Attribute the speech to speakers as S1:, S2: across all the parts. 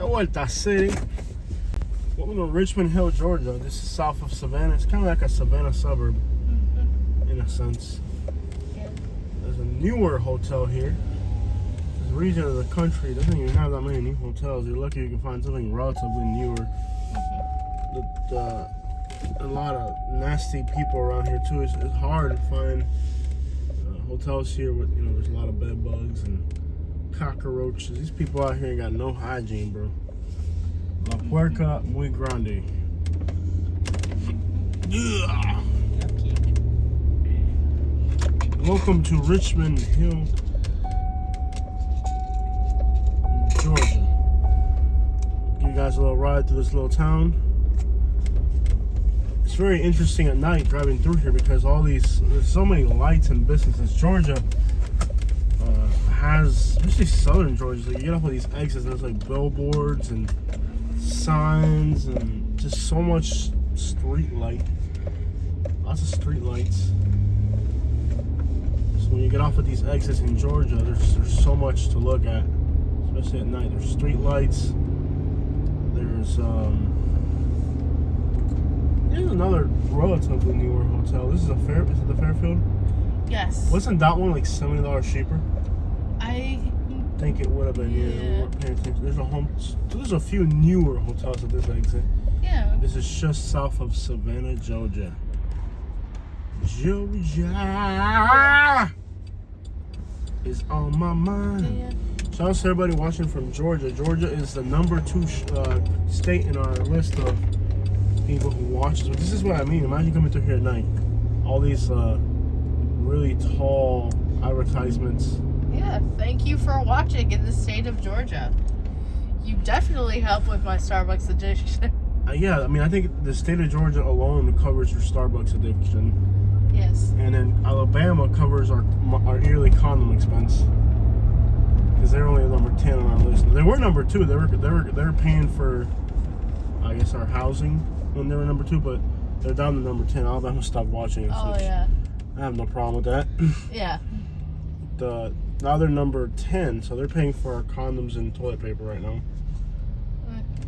S1: Vuelta City. Welcome to Richmond Hill, Georgia. This is south of Savannah. It's kind of like a Savannah suburb, in a sense.
S2: Yeah.
S1: There's a newer hotel here. This region of the country doesn't even have that many new hotels. You're lucky you can find something relatively newer. A lot of nasty people around here too. It's hard to find hotels here with, there's a lot of bed bugs and cockroaches. These people out here ain't got no hygiene, bro. La puerca muy grande. Yeah. Welcome to Richmond Hill, Georgia. Give you guys a little ride through this little town. It's very interesting at night driving through here because there's so many lights and businesses. Georgia has, especially southern Georgia, like you get off of these exits and there's like billboards and signs and just so much street light. Lots of street lights. So when you get off of these exits in Georgia, there's so much to look at, especially at night. There's street lights. There's here's another relatively newer hotel. This is is it the Fairfield?
S2: Yes.
S1: Wasn't that one like $70 cheaper?
S2: I
S1: think it would have been. Yeah. We weren't paying attention. There's a few newer hotels at this exit.
S2: Yeah.
S1: This is just south of Savannah, Georgia. Georgia is on my mind.
S2: Yeah.
S1: Shout out to everybody watching from Georgia. Georgia is the number 2 state in our list of people who watches. But this is what I mean. Imagine coming through here at night. All these really tall advertisements.
S2: Yeah, thank you for watching in the state of Georgia. You definitely help with my Starbucks addiction.
S1: Yeah, I mean, I think the state of Georgia alone covers your Starbucks addiction.
S2: Yes.
S1: And then Alabama covers our yearly condom expense. Because they're only number 10 on our list. They were number 2. They were paying for, I guess, our housing when they were number 2, but they're down to number 10. Alabama stopped watching it.
S2: Oh,
S1: so
S2: yeah.
S1: I have no problem with that.
S2: Yeah.
S1: Now they're number 10, so they're paying for our condoms and toilet paper right now.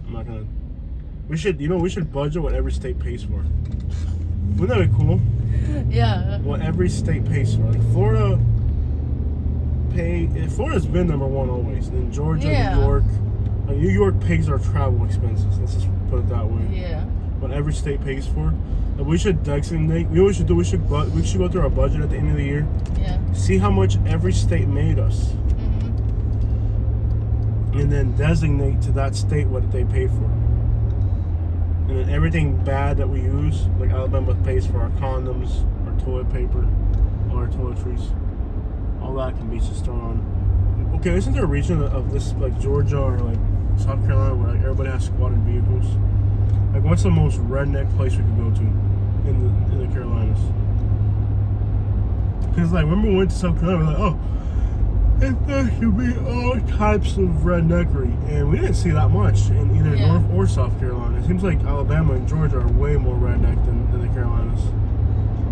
S1: I'm not gonna. We should budget what every state pays for. Wouldn't that be cool?
S2: Yeah.
S1: What every state pays for. Like Florida's been number 1 always. Then Georgia,
S2: Yeah.
S1: New York. New York pays our travel expenses. Let's just put it that way.
S2: Yeah.
S1: What every state pays for. And we should designate. You know what we should do? We should go through our budget at the end of the year.
S2: Yeah.
S1: See how much every state made us.
S2: Mm-hmm.
S1: And then designate to that state what they paid for. And then everything bad that we use, like Alabama pays for our condoms, our toilet paper, all our toiletries, all that can be just thrown on. Okay, isn't there a region of this, like Georgia or like South Carolina, where like everybody has squatted vehicles? Like, what's the most redneck place we could go to in the Carolinas? Because like, remember we went to South Carolina, we're like, oh, there should be all types of redneckery, and we didn't see that much in either North or South Carolina. It seems like Alabama and Georgia are way more redneck than the Carolinas.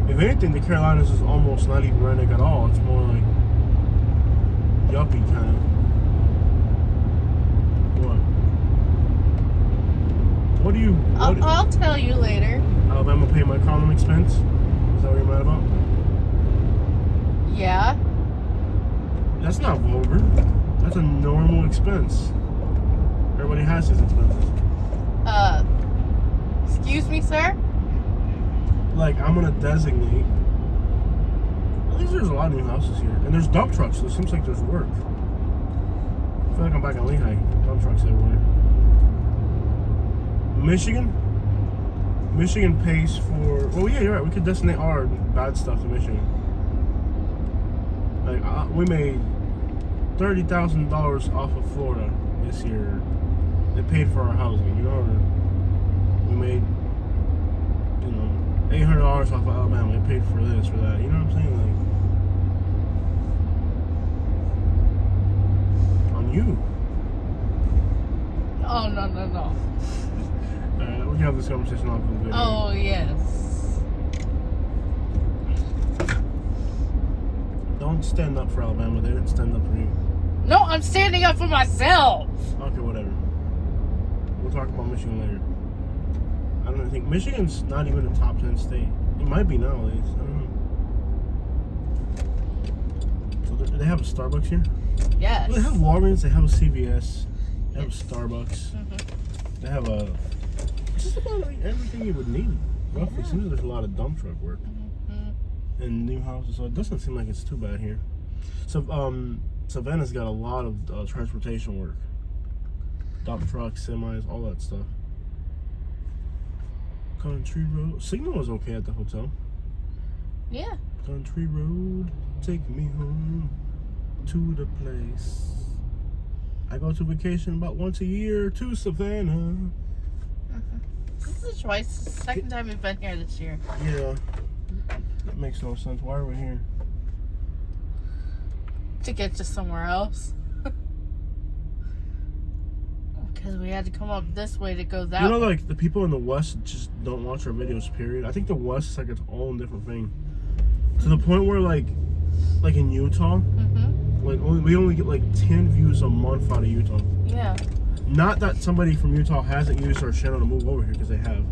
S1: If anything, the Carolinas is almost not even redneck at all. It's more like yuppie kind of. What do you?
S2: I'll tell you later.
S1: Alabama pay my condom expense? Is that what you're mad about?
S2: Yeah.
S1: That's not vulgar. That's a normal expense. Everybody has his expenses.
S2: Excuse me, sir?
S1: Like, I'm gonna designate. At least there's a lot of new houses here. And there's dump trucks, so it seems like there's work. I feel like I'm back in Lehigh. Dump trucks everywhere. Michigan pays for. Well, yeah, you're right. We could designate our bad stuff to Michigan. Like, we made $30,000 off of Florida this year. They paid for our housing, or we made, $800 off of Alabama. They paid for this or that. You know what I'm saying? Like, on you.
S2: Oh, no.
S1: Alright, we can have this conversation off of the video.
S2: Oh, yes.
S1: Don't stand up for Alabama. They didn't stand up for you.
S2: No, I'm standing up for myself.
S1: Okay, whatever. We'll talk about Michigan later. I don't think Michigan's not even a top 10 state. It might be nowadays. I don't know. So do they have a Starbucks here?
S2: Yes.
S1: Well, they have Walgreens. They have a CVS. They have a
S2: Yes.
S1: Starbucks.
S2: Mhm.
S1: They have just about like everything you would need. Roughly,
S2: Yeah.
S1: seems like there's a lot of dump truck work
S2: Mhm.
S1: in new houses, so it doesn't seem like it's too bad here. So, Savannah's got a lot of transportation work. Dump trucks, semis, all that stuff. Country road. Signal was okay at the hotel.
S2: Yeah.
S1: Country road, take me home to the place. I go to vacation about once a year to Savannah.
S2: This is twice. The second time we've been here this year.
S1: Yeah, that makes no sense. Why are we here?
S2: To get to somewhere else. Because we had to come up this way to go that
S1: You know,
S2: way.
S1: like the people in the West just don't watch our videos. Period. I think the West is like its own different thing. To the point where, like in Utah,
S2: Mm-hmm.
S1: like we only get like 10 views a month out of Utah.
S2: Yeah.
S1: Not that somebody from Utah hasn't used our channel to move over here, because they have.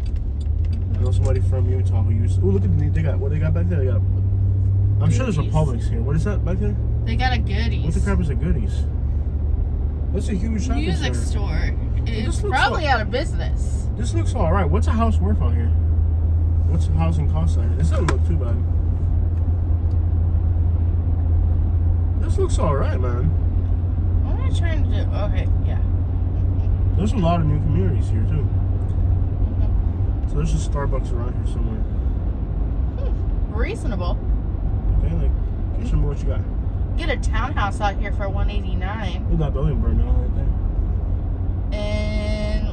S1: I know somebody from Utah who used. Oh, look at they got what they got back there. They got. I'm sure there's a
S2: Goodies.
S1: Publix here. What is that back there?
S2: They got a
S1: What
S2: goodies.
S1: the crap is a Goodies? That's a huge shopping
S2: Music
S1: center.
S2: store.
S1: this
S2: It's
S1: looks
S2: probably
S1: like-
S2: out of business.
S1: This looks all right. What's a house worth out here? What's the housing cost out here? This doesn't look too bad. This looks all right, man.
S2: What am I trying to do? Okay, yeah.
S1: There's a lot of new communities here too.
S2: Mhm.
S1: So there's just Starbucks around here somewhere.
S2: Reasonable.
S1: Okay, like, show me what you got.
S2: Get a townhouse out here for $189,
S1: Look, that building burned down right there.
S2: and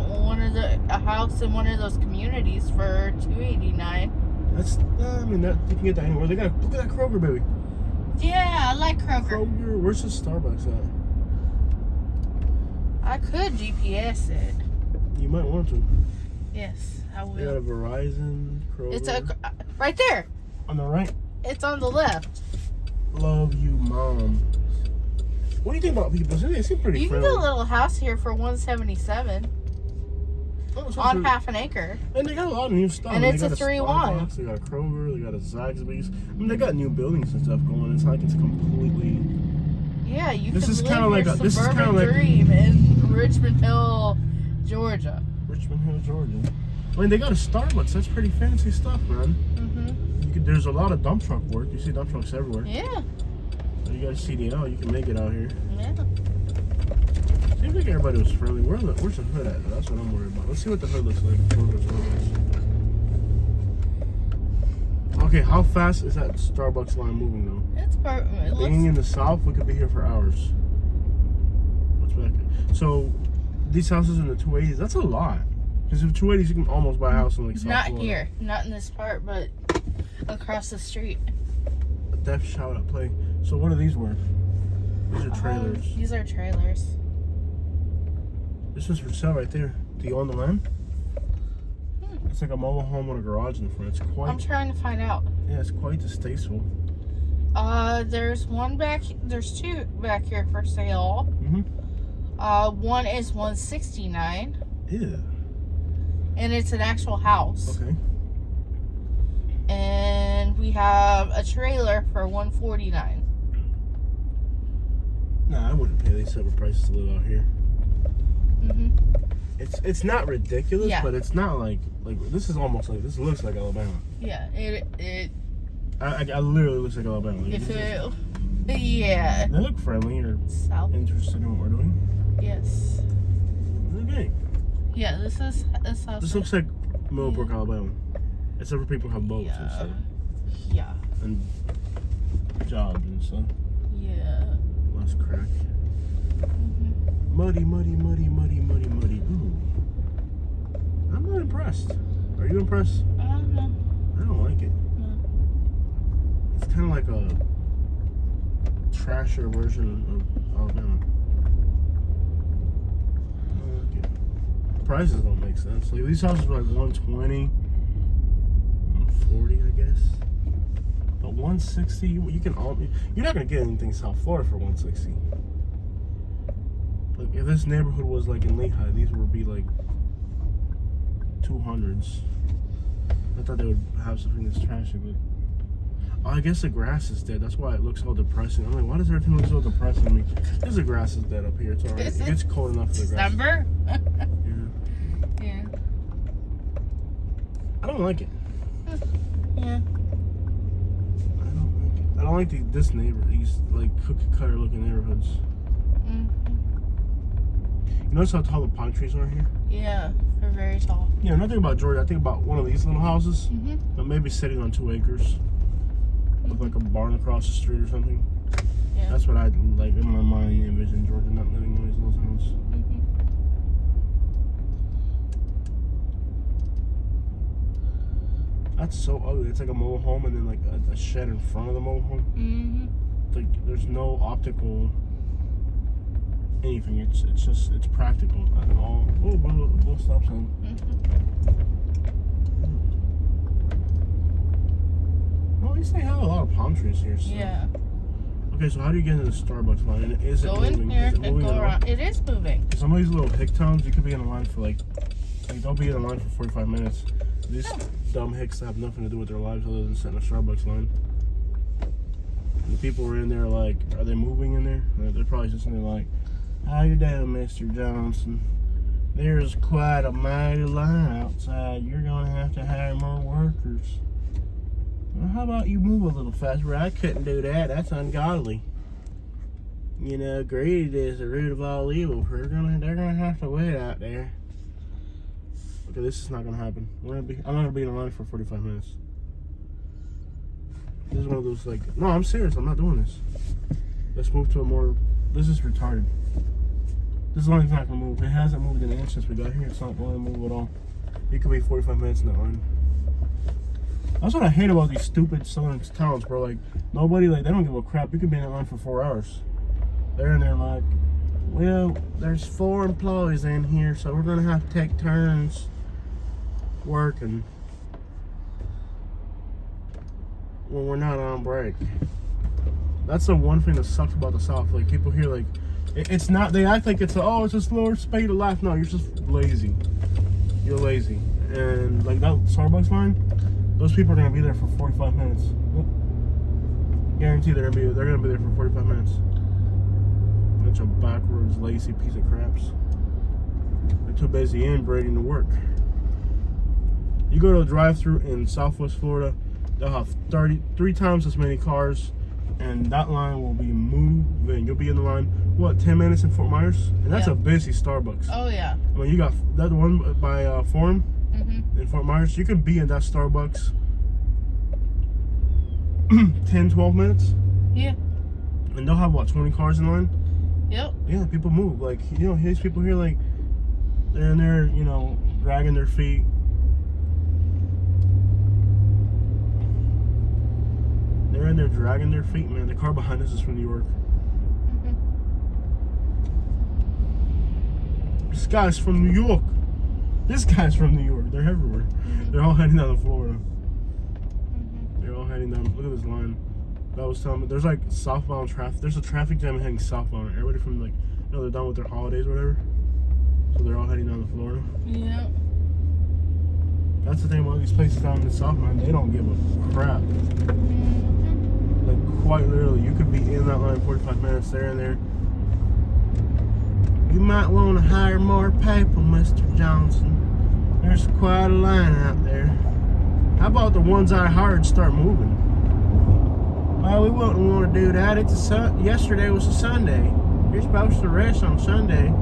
S2: a house in one of those communities for $289.
S1: That's, I mean, that you can get that anywhere. They got, look at that Kroger, baby.
S2: Yeah, I like Kroger.
S1: Kroger, where's the Starbucks at?
S2: I could GPS it.
S1: You might want to.
S2: Yes, I
S1: They got a
S2: will.
S1: Verizon, Kroger.
S2: It's right there.
S1: On the right.
S2: It's on the left.
S1: Love you, Mom. What do you think about people? They seem pretty
S2: You can
S1: friendly.
S2: get a little house here for $177
S1: Oh, so
S2: on
S1: pretty-
S2: half an acre.
S1: And they got a lot of new stuff.
S2: And
S1: They
S2: it's
S1: got
S2: a 3-1.
S1: Starbucks, they got a Kroger, they got a Zaxby's. I mean, they got new buildings and stuff going. It's like it's completely.
S2: Yeah, you
S1: This
S2: can
S1: is
S2: live
S1: kinda like
S2: your
S1: a- this is
S2: suburban
S1: kinda like-
S2: dream in Richmond Hill, Georgia.
S1: Richmond Hill, Georgia. I mean, they got a Starbucks. That's pretty fancy stuff, man.
S2: Mm-hmm.
S1: There's a lot of dump truck work. You see dump trucks everywhere.
S2: Yeah,
S1: So you got a CDL. You can make it out here.
S2: yeah.
S1: Seems like everybody was friendly. Where's the hood at? That's what I'm worried about. Let's see what the hood looks like. Okay, how fast is that Starbucks line moving though?
S2: It's perfect. It
S1: Being
S2: looks,
S1: in the south, we could be here for hours. What's back here? So, these houses in the 280s, that's a lot. Because in the 280s, you can almost buy a house in like South
S2: not
S1: Florida.
S2: here, not in this part, but across the street.
S1: A death shout at play. So, what are these worth? These are trailers.
S2: These are trailers.
S1: This one's for sale right there. Do you own the land? It's like a mobile home with a garage in the front. It's
S2: I'm
S1: quite,
S2: trying to find out.
S1: yeah, it's quite distasteful.
S2: There's two back here for sale.
S1: Mm-hmm.
S2: One is $169,
S1: Yeah.
S2: and it's an actual house.
S1: Okay.
S2: And we have a trailer for $149.
S1: Nah, I wouldn't pay these type of prices to live out here.
S2: Mm-hmm.
S1: It's not ridiculous,
S2: Yeah.
S1: but it's not like this is almost like this looks like Alabama.
S2: Yeah, it
S1: I literally looks like Alabama. Like,
S2: if
S1: this is-
S2: it yeah.
S1: they look friendly or
S2: South.
S1: interested in what we're doing.
S2: Yes.
S1: Okay.
S2: Yeah, this house.
S1: This looks like Millbrook, Alabama. Except for people who have boats and
S2: Yeah.
S1: stuff.
S2: Yeah.
S1: And jobs and stuff.
S2: Yeah.
S1: Less crack.
S2: Mm-hmm.
S1: Muddy, muddy, muddy, muddy, muddy, muddy. Ooh. I'm not impressed. Are you impressed?
S2: I don't know.
S1: I don't like it.
S2: No.
S1: It's kind of like a trashier version of Alabama. I don't like it. Prices don't make sense. Like these houses are like 120, 140, I guess. But 160, you can all. You're not gonna get anything South Florida for 160. Like if this neighborhood was like in Lehigh, these would be like 200s. I thought they would have something that's trashy, but I guess the grass is dead. That's why it looks so depressing. I'm like, why does everything look so depressing to me? Because the grass is dead up here. It's alright. It gets cold enough for the grass.
S2: December?
S1: Yeah. I don't like it.
S2: Yeah.
S1: I don't like these like cookie cutter looking neighborhoods.
S2: Mm-hmm.
S1: You notice how tall the pine trees are here?
S2: Yeah, they're very tall.
S1: Yeah, when I think about Georgia, I think about one of these little houses, but maybe sitting on 2 acres with like a barn across the street or something.
S2: Yeah.
S1: That's what I like in my mind envision Georgia, not living in one of these little towns. That's so ugly. It's like a mobile home and then like a shed in front of the mobile home. It's like there's no optical anything. It's practical at all. Oh, little stop sign. Well, at least they have a lot of palm trees here. So.
S2: Yeah.
S1: Okay, so how do you get into the Starbucks line? And is it
S2: go
S1: moving?
S2: in here
S1: Is it moving
S2: and go around. It is moving.
S1: Some of these little hick towns, you could be in a line for like don't be in a line for 45 minutes. These dumb hicks have nothing to do with their lives other than sitting in a Starbucks line. And the people were in there like, are they moving in there? They're probably just in there like, how you doing, Mr. Johnson? There's quite a mighty line outside. You're gonna have to hire more workers. Well, how about you move a little faster? I couldn't do that. That's ungodly. You know, greed is the root of all evil. They're gonna have to wait out there. Okay, this is not gonna happen. I'm not gonna be in a line for 45 minutes. This is one of those like, no, I'm serious. I'm not doing this. Let's move to a more. This is retarded. This line's not gonna move. It hasn't moved an inch since we got here. It's not going to move at all. It could be 45 minutes in that line. That's what I hate about these stupid southern towns, bro. Like nobody, like they don't give a crap. You could be in that line for 4 hours. They're in there like, well, there's 4 employees in here, so we're gonna have to take turns working when we're not on break. That's the one thing that sucks about the South. Like people here, like it's not. They act like it's it's a slower speed of life. No, you're just lazy. You're lazy, and like that Starbucks line, those people are gonna be there for 45 minutes. Guarantee they're gonna be there for 45 minutes. Bunch of backwards, lazy piece of craps. They're too busy inbreeding to work. You go to a drive-through in Southwest Florida, they'll have 3 times as many cars, and that line will be moving. You'll be in the line, 10 minutes in Fort Myers? And that's a busy Starbucks.
S2: Oh, yeah.
S1: I mean, you got that one by Forum in Fort Myers. You could be in that Starbucks 10, 12 minutes.
S2: Yeah.
S1: And they'll have, 20 cars in line?
S2: Yep.
S1: Yeah, people move. Like, these people here, like, they're in there, dragging their feet. They're in there dragging their feet, man. The car behind us is from New York. This guy's from New York. This guy's from New York. They're everywhere. They're all heading down to Florida. They're all heading down. Look at this line. That was telling me there's like southbound traffic. There's a traffic jam heading southbound. Everybody from they're done with their holidays or whatever. So they're all heading down to Florida.
S2: Yeah.
S1: That's the thing about these places down in the south, man. They don't give a crap. Like quite literally, you could be in that line 45 minutes there and there. You might want to hire more people, Mr. Johnson. There's quite a line out there. How about the ones I hired start moving? Well, we wouldn't want to do that. Yesterday was a Sunday. You're supposed to rest on Sunday.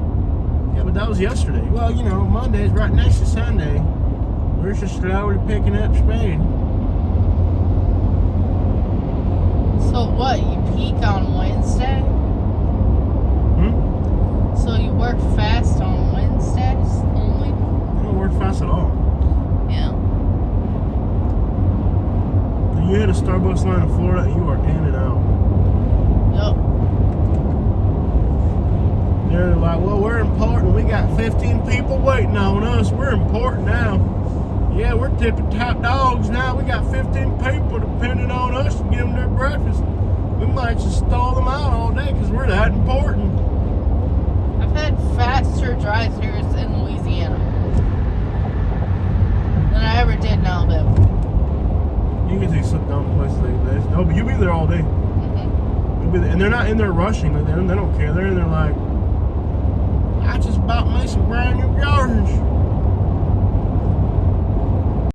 S1: Yeah, but that was yesterday. Well, Monday's right next to Sunday. We're just slowly picking up speed.
S2: So what, you peak on Wednesday? So you work fast on Wednesdays only?
S1: I don't work fast at all.
S2: Yeah.
S1: You hit a Starbucks line in Florida and you are in and out. Yep. They're like, well, we're important. We got 15 people waiting on us. We're important now. Yeah, we're tipping top dogs now. We got 15 people depending on us to give them their breakfast. We might just stall them out all day because we're that important.
S2: I've had faster drive-thrus in Louisiana.
S1: dumb places. You'll be there all day. You'll be there. And they're not in there rushing. Like, they don't care. They're in there like, I just bought me some brand new Jordans.